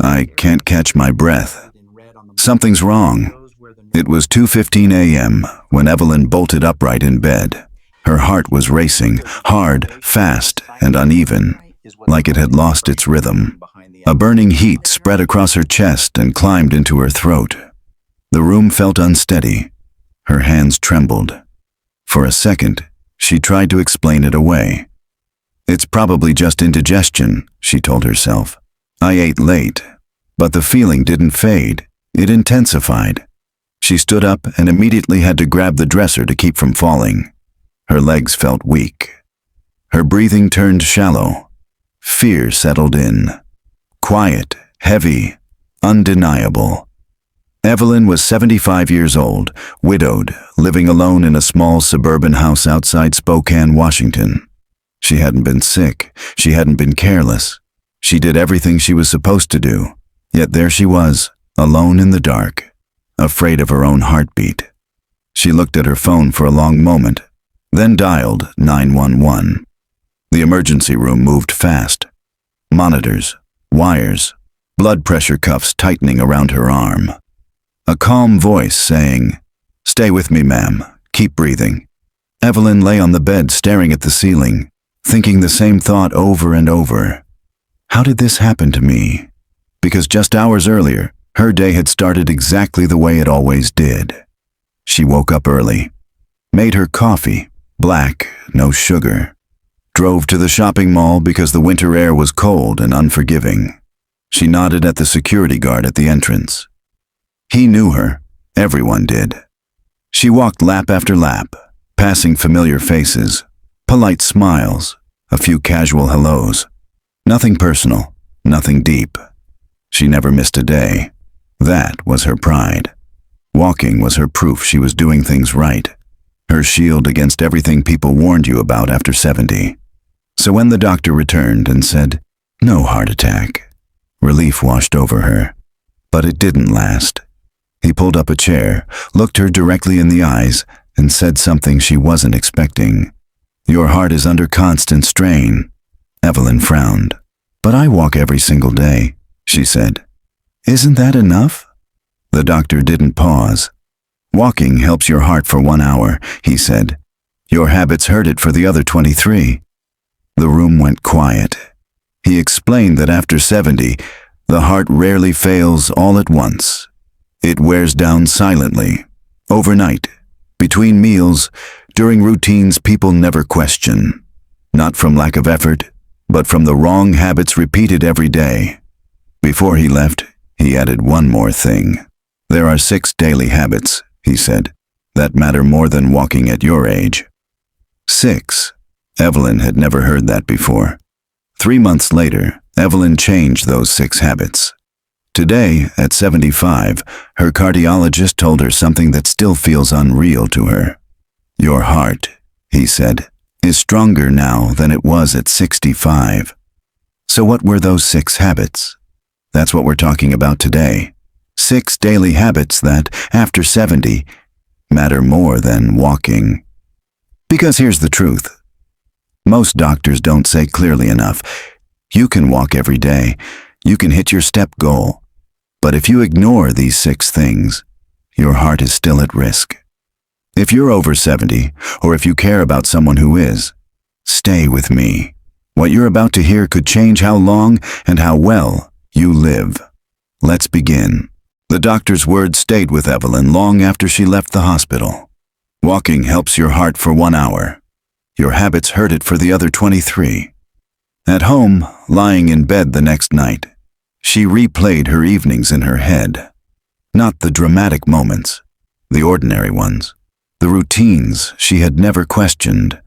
I can't catch my breath. Something's wrong. It was 2:15 a.m. when Evelyn bolted upright in bed. Her heart was racing, hard, fast, and uneven, like it had lost its rhythm. A burning heat spread across her chest and climbed into her throat. The room felt unsteady. Her hands trembled. For a second, she tried to explain it away. "It's probably just indigestion," she told herself. "I ate late." But the feeling didn't fade. It intensified. She stood up and immediately had to grab the dresser to keep from falling. Her legs felt weak. Her breathing turned shallow. Fear settled in. Quiet, heavy, undeniable. Evelyn was 75 years old, widowed, living alone in a small suburban house outside Spokane, Washington. She hadn't been sick. She hadn't been careless. She did everything she was supposed to do. Yet there she was, alone in the dark, afraid of her own heartbeat. She looked at her phone for a long moment, then dialed 911. The emergency room moved fast. Monitors, wires, blood pressure cuffs tightening around her arm. A calm voice saying, "Stay with me, ma'am. Keep breathing." Evelyn lay on the bed staring at the ceiling, thinking the same thought over and over. How did this happen to me? Because just hours earlier, her day had started exactly the way it always did. She woke up early, made her coffee, black, no sugar, drove to the shopping mall because the winter air was cold and unforgiving. She nodded at the security guard at the entrance. He knew her. Everyone did. She walked lap after lap, passing familiar faces, polite smiles, a few casual hellos. Nothing personal, nothing deep. She never missed a day. That was her pride. Walking was her proof she was doing things right. Her shield against everything people warned you about after 70. So when the doctor returned and said, "No heart attack," relief washed over her. But it didn't last. He pulled up a chair, looked her directly in the eyes, and said something she wasn't expecting. "Your heart is under constant strain." Evelyn frowned. "But I walk every single day," she said. "Isn't that enough?" The doctor didn't pause. "Walking helps your heart for 1 hour," he said. "Your habits hurt it for the other 23. The room went quiet. He explained that after 70, the heart rarely fails all at once. It wears down silently, overnight, between meals, during routines people never question. Not from lack of effort, but from the wrong habits repeated every day. Before he left, he added one more thing. "There are 6 daily habits," he said, "that matter more than walking at your age." 6. Evelyn had never heard that before. 3 months later, Evelyn changed those 6 habits. Today, at 75, her cardiologist told her something that still feels unreal to her. "Your heart," he said, "is stronger now than it was at 65. So what were those 6 habits? That's what we're talking about today. 6 daily habits that, after 70, matter more than walking. Because here's the truth. Most doctors don't say clearly enough, you can walk every day, you can hit your step goal. But if you ignore these 6 things, your heart is still at risk. If you're over 70, or if you care about someone who is, stay with me. What you're about to hear could change how long and how well you live. Let's begin. The doctor's words stayed with Evelyn long after she left the hospital. Walking helps your heart for 1 hour. Your habits hurt it for the other 23. At home, lying in bed the next night, she replayed her evenings in her head. Not the dramatic moments, the ordinary ones, the routines she had never questioned.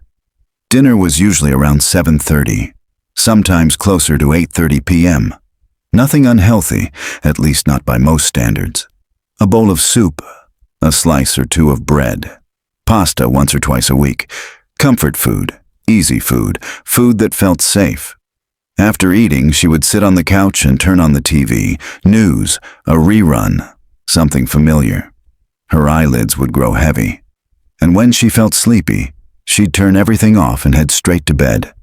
Dinner was usually around 7:30, sometimes closer to 8:30 p.m. Nothing unhealthy, at least not by most standards. A bowl of soup, a slice or 2 of bread, pasta once or twice a week, comfort food, easy food, food that felt safe. After eating, she would sit on the couch and turn on the TV, news, a rerun, something familiar. Her eyelids would grow heavy, and when she felt sleepy, she'd turn everything off and head straight to bed.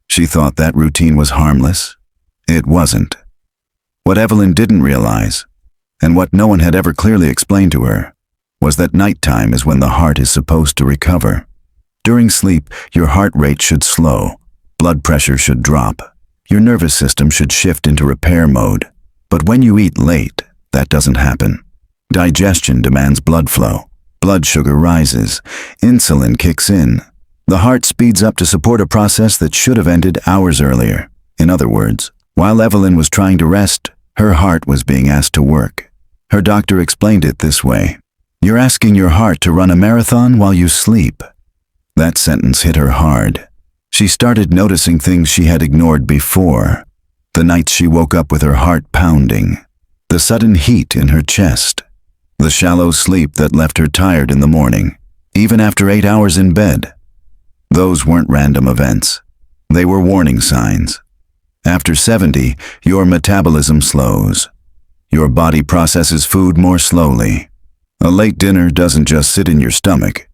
She thought that routine was harmless. It wasn't. What Evelyn didn't realize, and what no one had ever clearly explained to her, was that nighttime is when the heart is supposed to recover. During sleep, your heart rate should slow, blood pressure should drop, your nervous system should shift into repair mode. But when you eat late, that doesn't happen. Digestion demands blood flow. Blood sugar rises. Insulin kicks in. The heart speeds up to support a process that should have ended hours earlier. In other words, while Evelyn was trying to rest, her heart was being asked to work. Her doctor explained it this way: "You're asking your heart to run a marathon while you sleep." That sentence hit her hard. She started noticing things she had ignored before. The nights she woke up with her heart pounding. The sudden heat in her chest. The shallow sleep that left her tired in the morning, even after 8 hours in bed. Those weren't random events. They were warning signs. After 70, your metabolism slows. Your body processes food more slowly. A late dinner doesn't just sit in your stomach.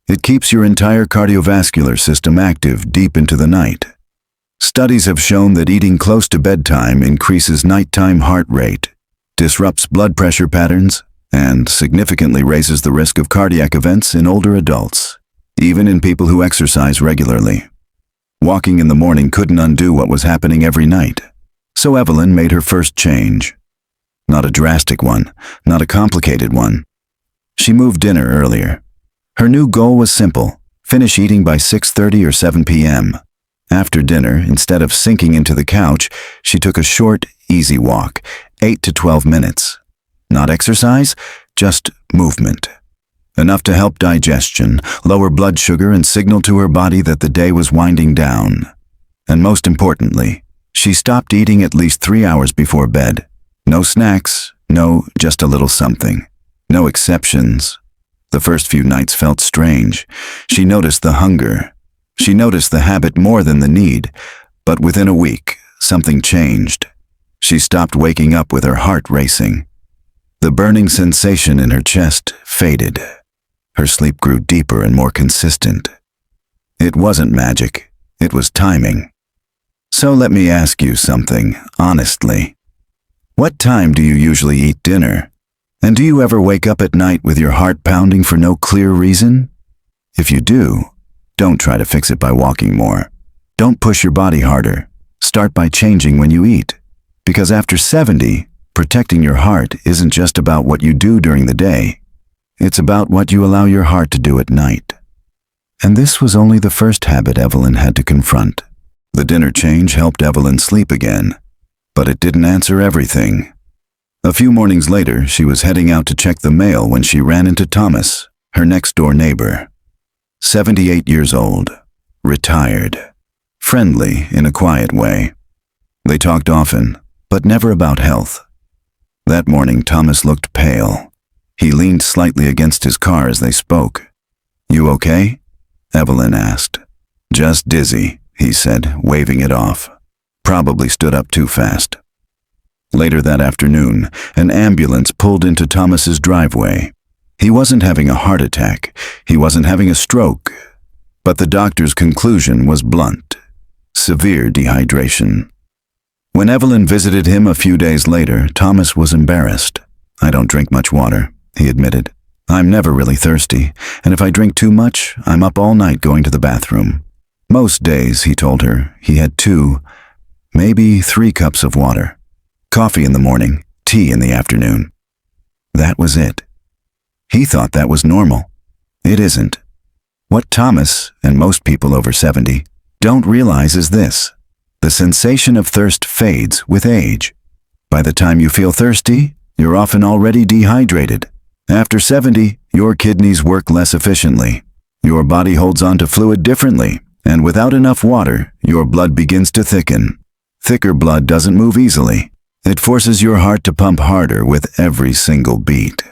It keeps your entire cardiovascular system active deep into the night. Studies have shown that eating close to bedtime increases nighttime heart rate, disrupts blood pressure patterns, and significantly raises the risk of cardiac events in older adults, even in people who exercise regularly. Walking in the morning couldn't undo what was happening every night. So Evelyn made her first change. Not a drastic one, not a complicated one. She moved dinner earlier. Her new goal was simple: finish eating by 6:30 or 7 p.m. After dinner, instead of sinking into the couch, she took a short, easy walk, 8 to 12 minutes. Not exercise, just movement. Enough to help digestion, lower blood sugar, and signal to her body that the day was winding down. And most importantly, she stopped eating at least 3 hours before bed. No snacks, no just a little something. No exceptions. The first few nights felt strange. She noticed the hunger. She noticed the habit more than the need. But within a week, something changed. She stopped waking up with her heart racing. The burning sensation in her chest faded. Her sleep grew deeper and more consistent. It wasn't magic. It was timing. So let me ask you something, honestly. What time do you usually eat dinner? And do you ever wake up at night with your heart pounding for no clear reason? If you do, don't try to fix it by walking more. Don't push your body harder. Start by changing when you eat. Because after 70, protecting your heart isn't just about what you do during the day. It's about what you allow your heart to do at night. And this was only the first habit Evelyn had to confront. The dinner change helped Evelyn sleep again, but it didn't answer everything. A few mornings later, she was heading out to check the mail when she ran into Thomas, her next-door neighbor. 78 years old, retired, friendly in a quiet way. They talked often, but never about health. That morning, Thomas looked pale. He leaned slightly against his car as they spoke. "You okay?" Evelyn asked. "Just dizzy," he said, waving it off. "Probably stood up too fast." Later that afternoon, an ambulance pulled into Thomas's driveway. He wasn't having a heart attack. He wasn't having a stroke. But the doctor's conclusion was blunt: severe dehydration. When Evelyn visited him a few days later, Thomas was embarrassed. "I don't drink much water," he admitted. "I'm never really thirsty, and if I drink too much, I'm up all night going to the bathroom." Most days, he told her, he had 2, maybe 3 cups of water. Coffee in the morning, tea in the afternoon. That was it. He thought that was normal. It isn't. What Thomas, and most people over 70, don't realize is this: the sensation of thirst fades with age. By the time you feel thirsty, you're often already dehydrated. After 70, your kidneys work less efficiently. Your body holds on to fluid differently, and without enough water, your blood begins to thicken. Thicker blood doesn't move easily. It forces your heart to pump harder with every single beat.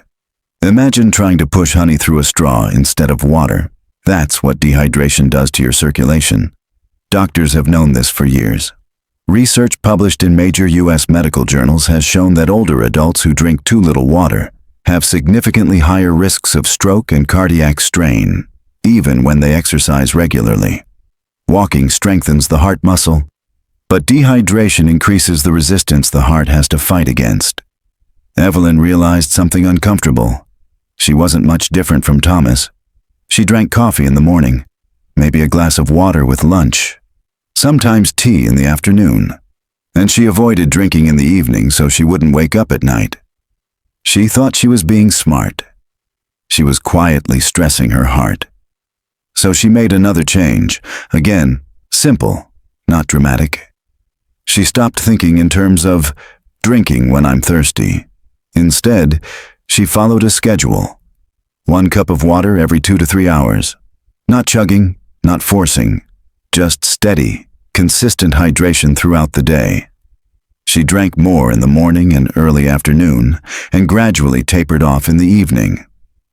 Imagine trying to push honey through a straw instead of water. That's what dehydration does to your circulation. Doctors have known this for years. Research published in major U.S. medical journals has shown that older adults who drink too little water have significantly higher risks of stroke and cardiac strain, even when they exercise regularly. Walking strengthens the heart muscle. But dehydration increases the resistance the heart has to fight against. Evelyn realized something uncomfortable. She wasn't much different from Thomas. She drank coffee in the morning, maybe a glass of water with lunch, sometimes tea in the afternoon, and she avoided drinking in the evening so she wouldn't wake up at night. She thought she was being smart. She was quietly stressing her heart. So she made another change, again, simple, not dramatic. She stopped thinking in terms of drinking when I'm thirsty. Instead, she followed a schedule. 1 cup of water every 2 to 3 hours. Not chugging, not forcing, just steady, consistent hydration throughout the day. She drank more in the morning and early afternoon, and gradually tapered off in the evening.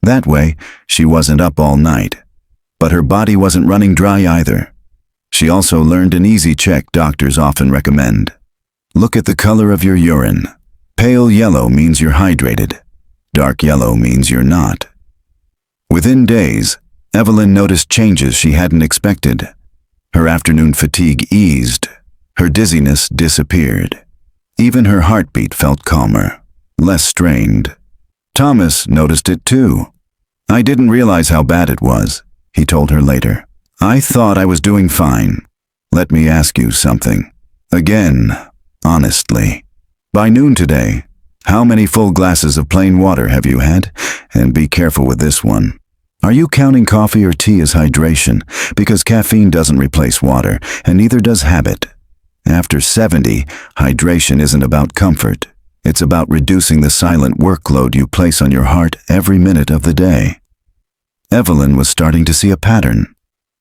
That way, she wasn't up all night. But her body wasn't running dry either. She also learned an easy check doctors often recommend. Look at the color of your urine. Pale yellow means you're hydrated. Dark yellow means you're not. Within days, Evelyn noticed changes she hadn't expected. Her afternoon fatigue eased. Her dizziness disappeared. Even her heartbeat felt calmer, less strained. Thomas noticed it too. I didn't realize how bad it was, he told her later. I thought I was doing fine. Let me ask you something. Again, honestly. By noon today, how many full glasses of plain water have you had? And be careful with this one. Are you counting coffee or tea as hydration? Because caffeine doesn't replace water, and neither does habit. After 70, hydration isn't about comfort. It's about reducing the silent workload you place on your heart every minute of the day. Evelyn was starting to see a pattern.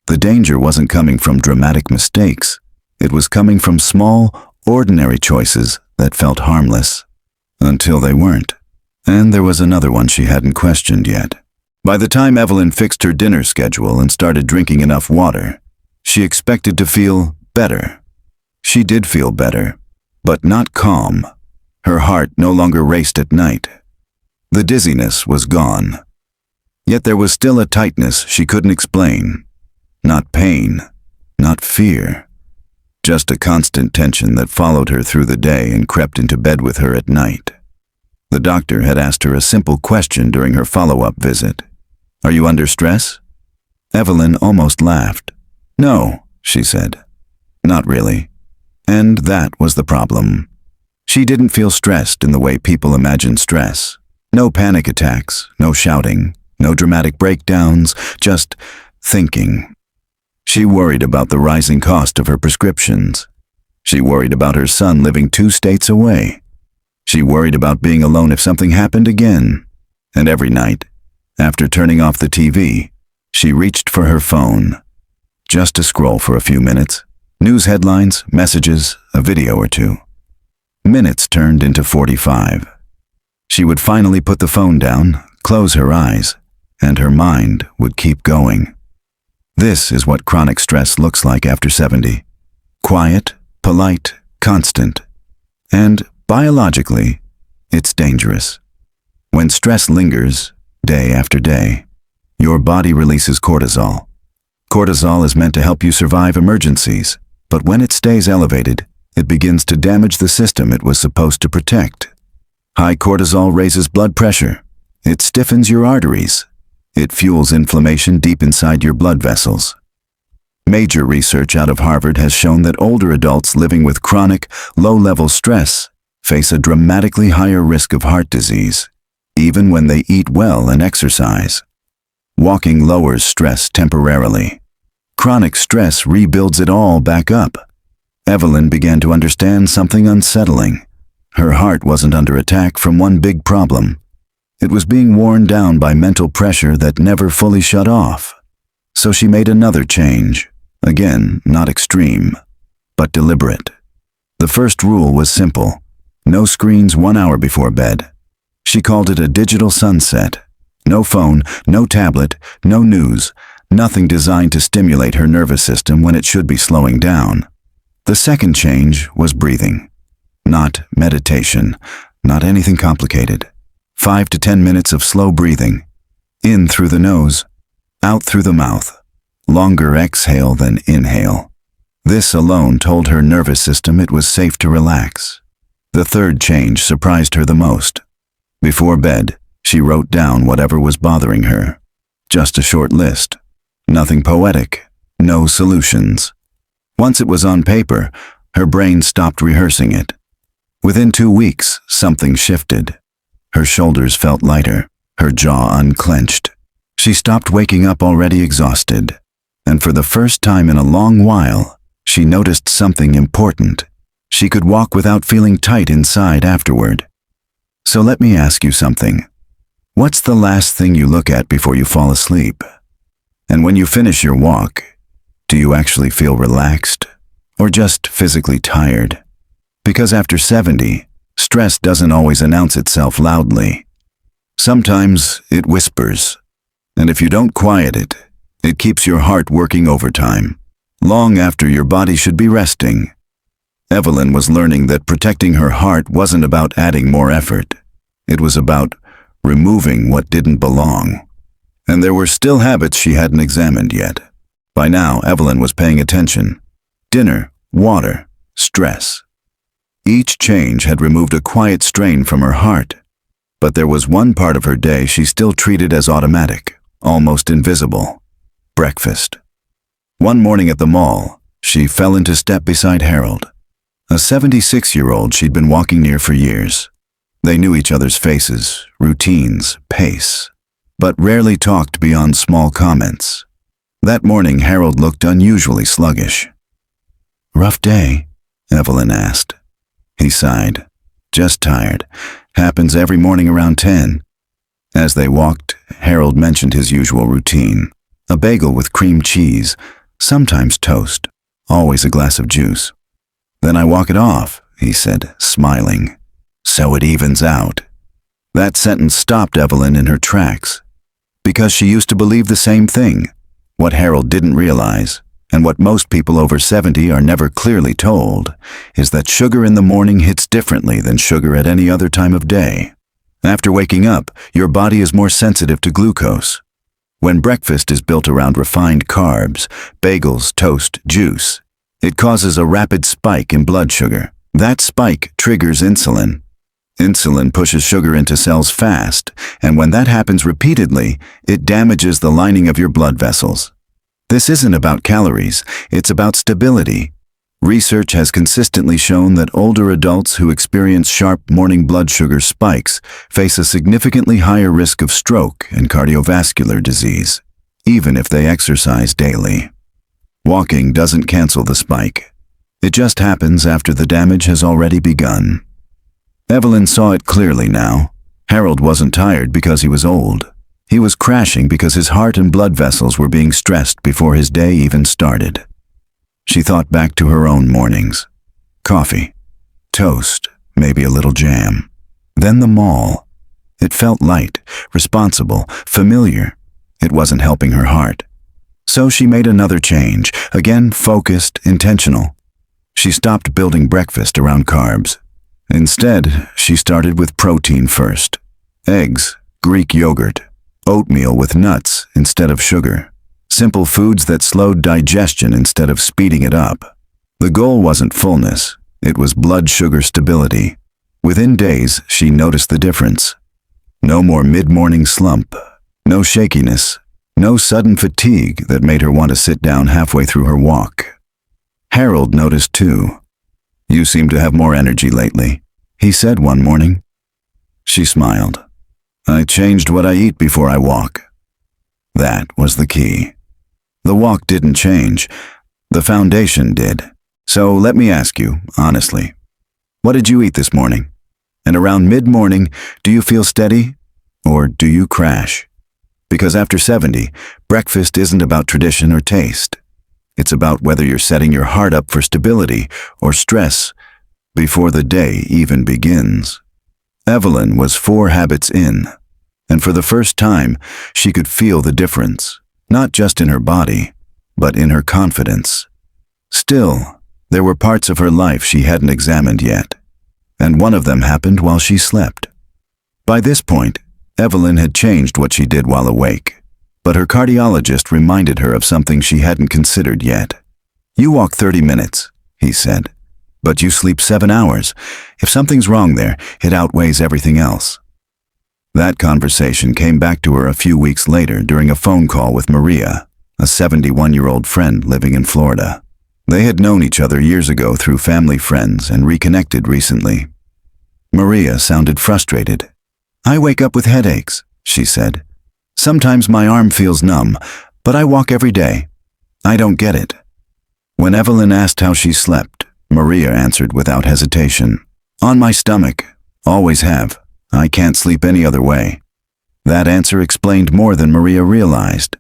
The danger wasn't coming from dramatic mistakes. It was coming from small, ordinary choices that felt harmless. Until they weren't. And there was another one she hadn't questioned yet. By the time Evelyn fixed her dinner schedule and started drinking enough water, she expected to feel better. She did feel better, but not calm. Her heart no longer raced at night. The dizziness was gone. Yet there was still a tightness she couldn't explain. Not pain, not fear. Just a constant tension that followed her through the day and crept into bed with her at night. The doctor had asked her a simple question during her follow-up visit. Are you under stress? Evelyn almost laughed. No, she said. Not really. And that was the problem. She didn't feel stressed in the way people imagine stress. No panic attacks, no shouting, no dramatic breakdowns, just thinking. She worried about the rising cost of her prescriptions. She worried about her son living 2 states away. She worried about being alone if something happened again. And every night, after turning off the TV, she reached for her phone, just to scroll for a few minutes. News headlines, messages, a video or two. Minutes turned into 45. She would finally put the phone down, close her eyes, and her mind would keep going. This is what chronic stress looks like after 70. Quiet, polite, constant. And biologically, it's dangerous. When stress lingers, day after day, your body releases cortisol. Cortisol is meant to help you survive emergencies, but when it stays elevated, it begins to damage the system it was supposed to protect. High cortisol raises blood pressure. It stiffens your arteries. It fuels inflammation deep inside your blood vessels. Major research out of Harvard has shown that older adults living with chronic, low-level stress face a dramatically higher risk of heart disease, even when they eat well and exercise. Walking lowers stress temporarily. Chronic stress rebuilds it all back up. Evelyn began to understand something unsettling. Her heart wasn't under attack from one big problem. It was being worn down by mental pressure that never fully shut off. So she made another change. Again, not extreme, but deliberate. The first rule was simple. No screens 1 hour before bed. She called it a digital sunset. No phone, no tablet, no news, nothing designed to stimulate her nervous system when it should be slowing down. The second change was breathing. Not meditation, not anything complicated. 5 to 10 minutes of slow breathing. In through the nose, out through the mouth. Longer exhale than inhale. This alone told her nervous system it was safe to relax. The third change surprised her the most. Before bed, she wrote down whatever was bothering her. Just a short list. Nothing poetic. No solutions. Once it was on paper, her brain stopped rehearsing it. Within 2 weeks, something shifted. Her shoulders felt lighter, her jaw unclenched. She stopped waking up already exhausted. And for the first time in a long while, she noticed something important. She could walk without feeling tight inside afterward. So let me ask you something. What's the last thing you look at before you fall asleep? And when you finish your walk, do you actually feel relaxed or just physically tired? Because after 70, stress doesn't always announce itself loudly. Sometimes it whispers, and if you don't quiet it, it keeps your heart working overtime, long after your body should be resting. Evelyn was learning that protecting her heart wasn't about adding more effort. It was about removing what didn't belong. And there were still habits she hadn't examined yet. By now, Evelyn was paying attention. Dinner, water, stress. Each change had removed a quiet strain from her heart. But there was one part of her day she still treated as automatic, almost invisible. Breakfast. One morning at the mall, she fell into step beside Harold, a 76-year-old she'd been walking near for years. They knew each other's faces, routines, pace, but rarely talked beyond small comments. That morning, Harold looked unusually sluggish. "Rough day?" Evelyn asked. He sighed. "Just tired. Happens every morning around 10. As they walked, Harold mentioned his usual routine. A bagel with cream cheese, sometimes toast, always a glass of juice. "Then I walk it off," he said, smiling. "So it evens out." That sentence stopped Evelyn in her tracks. Because she used to believe the same thing. What Harold didn't realize, and what most people over 70 are never clearly told, is that sugar in the morning hits differently than sugar at any other time of day. After waking up, your body is more sensitive to glucose. When breakfast is built around refined carbs, bagels, toast, juice, it causes a rapid spike in blood sugar. That spike triggers insulin. Insulin pushes sugar into cells fast, and when that happens repeatedly, it damages the lining of your blood vessels. This isn't about calories, it's about stability. Research has consistently shown that older adults who experience sharp morning blood sugar spikes face a significantly higher risk of stroke and cardiovascular disease, even if they exercise daily. Walking doesn't cancel the spike. It just happens after the damage has already begun. Evelyn saw it clearly now. Harold wasn't tired because he was old. He was crashing because his heart and blood vessels were being stressed before his day even started. She thought back to her own mornings. Coffee, toast, maybe a little jam. Then the mall. It felt light, responsible, familiar. It wasn't helping her heart. So she made another change, again focused, intentional. She stopped building breakfast around carbs. Instead, she started with protein first. Eggs, Greek yogurt, oatmeal with nuts instead of sugar. Simple foods that slowed digestion instead of speeding it up. The goal wasn't fullness, it was blood sugar stability. Within days, she noticed the difference. No more mid-morning slump, no shakiness, no sudden fatigue that made her want to sit down halfway through her walk. Harold noticed too. "You seem to have more energy lately," he said one morning. She smiled. "I changed what I eat before I walk." That was the key. The walk didn't change. The foundation did. So let me ask you, honestly, what did you eat this morning? And around mid-morning, do you feel steady? Or do you crash? Because after 70, breakfast isn't about tradition or taste. It's about whether you're setting your heart up for stability or stress before the day even begins. Evelyn was 4 habits in, and for the first time, she could feel the difference, not just in her body, but in her confidence. Still, there were parts of her life she hadn't examined yet, and one of them happened while she slept. By this point, Evelyn had changed what she did while awake, but her cardiologist reminded her of something she hadn't considered yet. "You walk 30 minutes," he said, "but you sleep 7 hours. If something's wrong there, it outweighs everything else." That conversation came back to her a few weeks later during a phone call with Maria, a 71-year-old friend living in Florida. They had known each other years ago through family friends and reconnected recently. Maria sounded frustrated. "I wake up with headaches," she said. "Sometimes my arm feels numb, but I walk every day. I don't get it." When Evelyn asked how she slept, Maria answered without hesitation, "On my stomach. Always have. I can't sleep any other way." That answer explained more than Maria realized.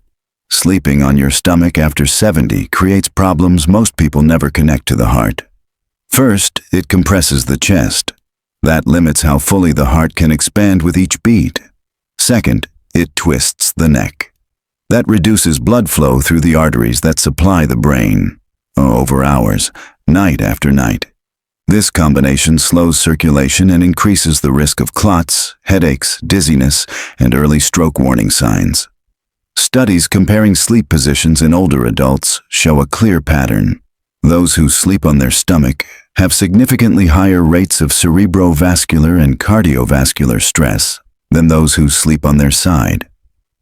Sleeping on your stomach after 70 creates problems most people never connect to the heart. First, it compresses the chest. That limits how fully the heart can expand with each beat. Second, it twists the neck. That reduces blood flow through the arteries that supply the brain, over hours, night after night. This combination slows circulation and increases the risk of clots, headaches, dizziness, and early stroke warning signs. Studies comparing sleep positions in older adults show a clear pattern. Those who sleep on their stomach have significantly higher rates of cerebrovascular and cardiovascular stress than those who sleep on their side.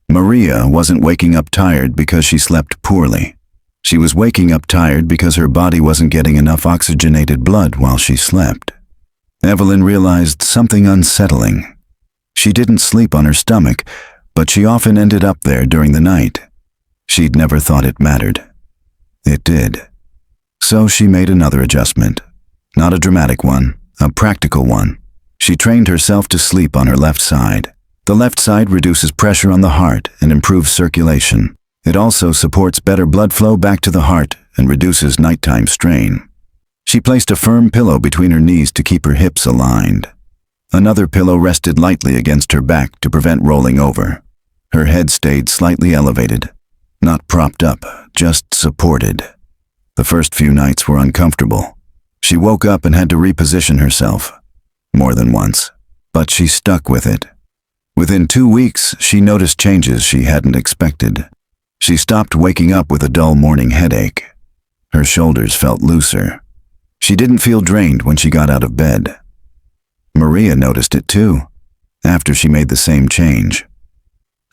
Maria wasn't waking up tired because she slept poorly. She was waking up tired because her body wasn't getting enough oxygenated blood while she slept. Evelyn realized something unsettling. She didn't sleep on her stomach, but she often ended up there during the night. She'd never thought it mattered. It did. So she made another adjustment. Not a dramatic one, a practical one. She trained herself to sleep on her left side. The left side reduces pressure on the heart and improves circulation. It also supports better blood flow back to the heart and reduces nighttime strain. She placed a firm pillow between her knees to keep her hips aligned. Another pillow rested lightly against her back to prevent rolling over. Her head stayed slightly elevated, not propped up, just supported. The first few nights were uncomfortable. She woke up and had to reposition herself, more than once, but she stuck with it. Within 2 weeks, she noticed changes she hadn't expected. She stopped waking up with a dull morning headache. Her shoulders felt looser. She didn't feel drained when she got out of bed. Maria noticed it too, after she made the same change.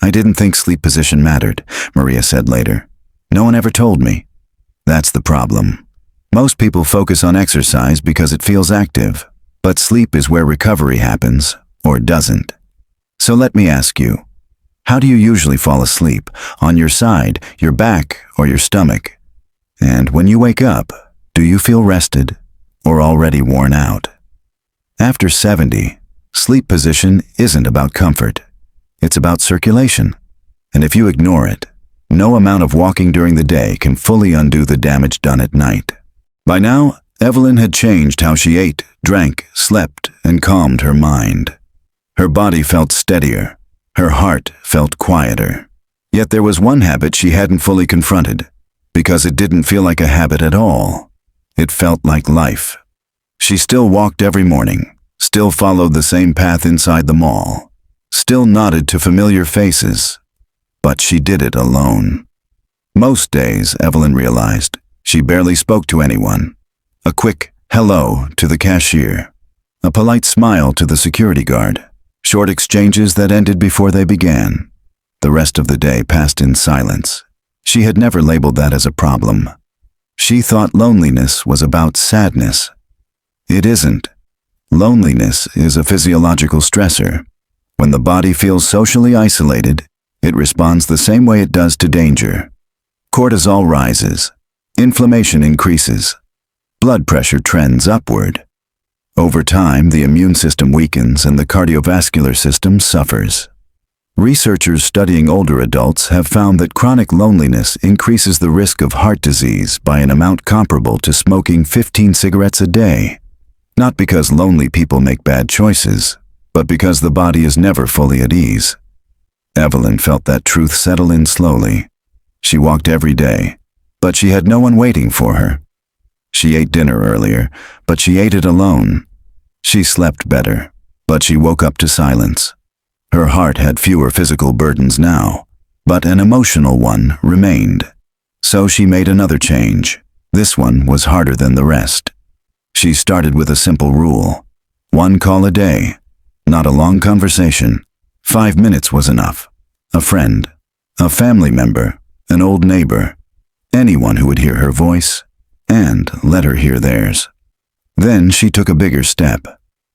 "I didn't think sleep position mattered," Maria said later. "No one ever told me." That's the problem. Most people focus on exercise because it feels active, but sleep is where recovery happens, or doesn't. So let me ask you, how do you usually fall asleep? On your side, your back, or your stomach? And when you wake up, do you feel rested or already worn out? After 70, sleep position isn't about comfort. It's about circulation. And if you ignore it, no amount of walking during the day can fully undo the damage done at night. By now, Evelyn had changed how she ate, drank, slept, and calmed her mind. Her body felt steadier. Her heart felt quieter. Yet there was one habit she hadn't fully confronted, because it didn't feel like a habit at all. It felt like life. She still walked every morning, still followed the same path inside the mall, still nodded to familiar faces, but she did it alone. Most days, Evelyn realized, she barely spoke to anyone. A quick hello to the cashier, a polite smile to the security guard, short exchanges that ended before they began. The rest of the day passed in silence. She had never labeled that as a problem. She thought loneliness was about sadness. It isn't. Loneliness is a physiological stressor. When the body feels socially isolated, it responds the same way it does to danger. Cortisol rises. Inflammation increases. Blood pressure trends upward. Over time, the immune system weakens and the cardiovascular system suffers. Researchers studying older adults have found that chronic loneliness increases the risk of heart disease by an amount comparable to smoking 15 cigarettes a day. Not because lonely people make bad choices, but because the body is never fully at ease. Evelyn felt that truth settle in slowly. She walked every day, but she had no one waiting for her. She ate dinner earlier, but she ate it alone. She slept better, but she woke up to silence. Her heart had fewer physical burdens now, but an emotional one remained. So she made another change. This one was harder than the rest. She started with a simple rule. 1 call a day. Not a long conversation. 5 minutes was enough. A friend, a family member, an old neighbor, anyone who would hear her voice and let her hear theirs. Then she took a bigger step.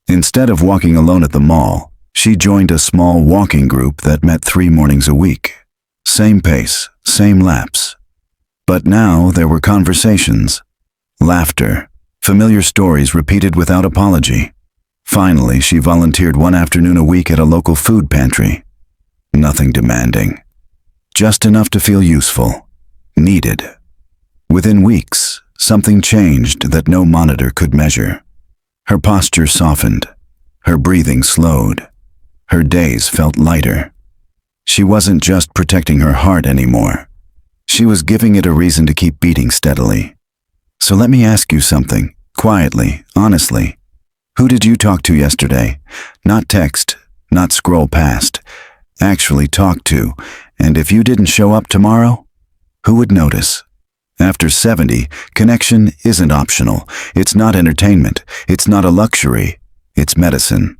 Instead of walking alone at the mall, she joined a small walking group that met 3 mornings a week. Same pace, same laps. But now there were conversations, laughter, familiar stories repeated without apology. Finally, she volunteered 1 afternoon a week at a local food pantry. Nothing demanding. Just enough to feel useful, needed. Within weeks, something changed that no monitor could measure. Her posture softened. Her breathing slowed. Her days felt lighter. She wasn't just protecting her heart anymore. She was giving it a reason to keep beating steadily. So let me ask you something, quietly, honestly. Who did you talk to yesterday? Not text, not scroll past. Actually talk to. And if you didn't show up tomorrow, who would notice? After 70, connection isn't optional. It's not entertainment. It's not a luxury. It's medicine.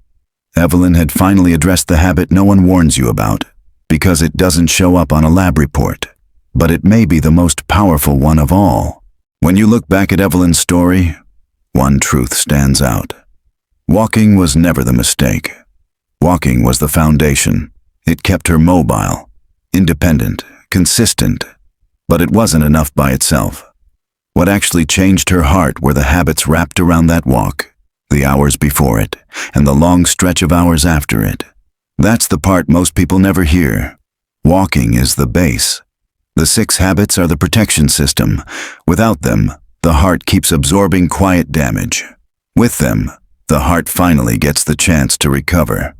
Evelyn had finally addressed the habit no one warns you about, because it doesn't show up on a lab report. But it may be the most powerful one of all. When you look back at Evelyn's story, one truth stands out. Walking was never the mistake. Walking was the foundation. It kept her mobile, independent, consistent. But it wasn't enough by itself. What actually changed her heart were the habits wrapped around that walk, the hours before it, and the long stretch of hours after it. That's the part most people never hear. Walking is the base. The 6 habits are the protection system. Without them, the heart keeps absorbing quiet damage. With them, the heart finally gets the chance to recover.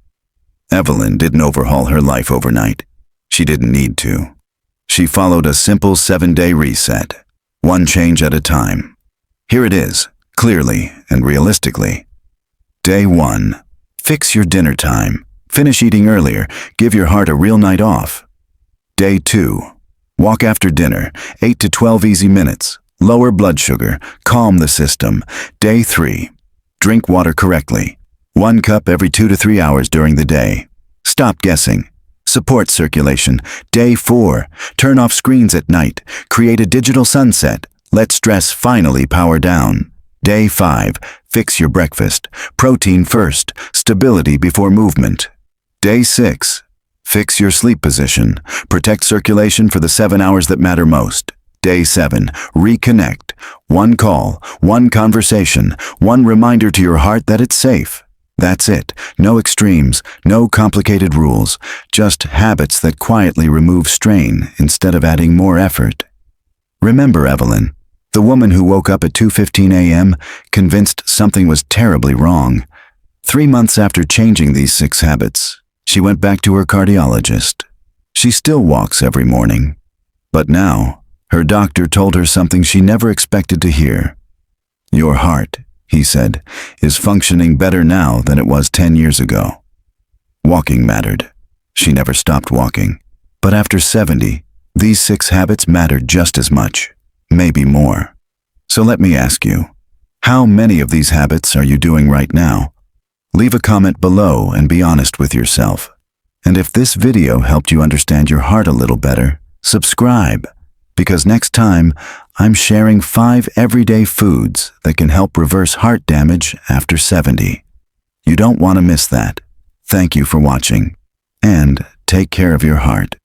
Evelyn didn't overhaul her life overnight. She didn't need to. She followed a simple 7-day reset, one change at a time. Here it is, clearly and realistically. Day 1. Fix your dinner time. Finish eating earlier. Give your heart a real night off. Day 2. Walk after dinner. 8 to 12 easy minutes. Lower blood sugar. Calm the system. Day 3. Drink water correctly. 1 cup every 2 to 3 hours during the day. Stop guessing. Support circulation. Day 4. Turn off screens at night. Create a digital sunset. Let stress finally power down. Day 5. Fix your breakfast. Protein first. Stability before movement. Day 6. Fix your sleep position. Protect circulation for the 7 hours that matter most. Day 7. Reconnect. 1 call, 1 conversation, 1 reminder to your heart that it's safe. That's it. No extremes, no complicated rules, just habits that quietly remove strain instead of adding more effort. Remember Evelyn, the woman who woke up at 2:15 a.m., convinced something was terribly wrong. 3 months after changing these 6 habits, she went back to her cardiologist. She still walks every morning. But now, her doctor told her something she never expected to hear. Your heart, he said, is functioning better now than it was 10 years ago. Walking mattered. She never stopped walking. But after 70, these 6 habits mattered just as much, maybe more. So let me ask you, how many of these habits are you doing right now? Leave a comment below and be honest with yourself. And if this video helped you understand your heart a little better, subscribe. Because next time, I'm sharing 5 everyday foods that can help reverse heart damage after 70. You don't want to miss that. Thank you for watching, and take care of your heart.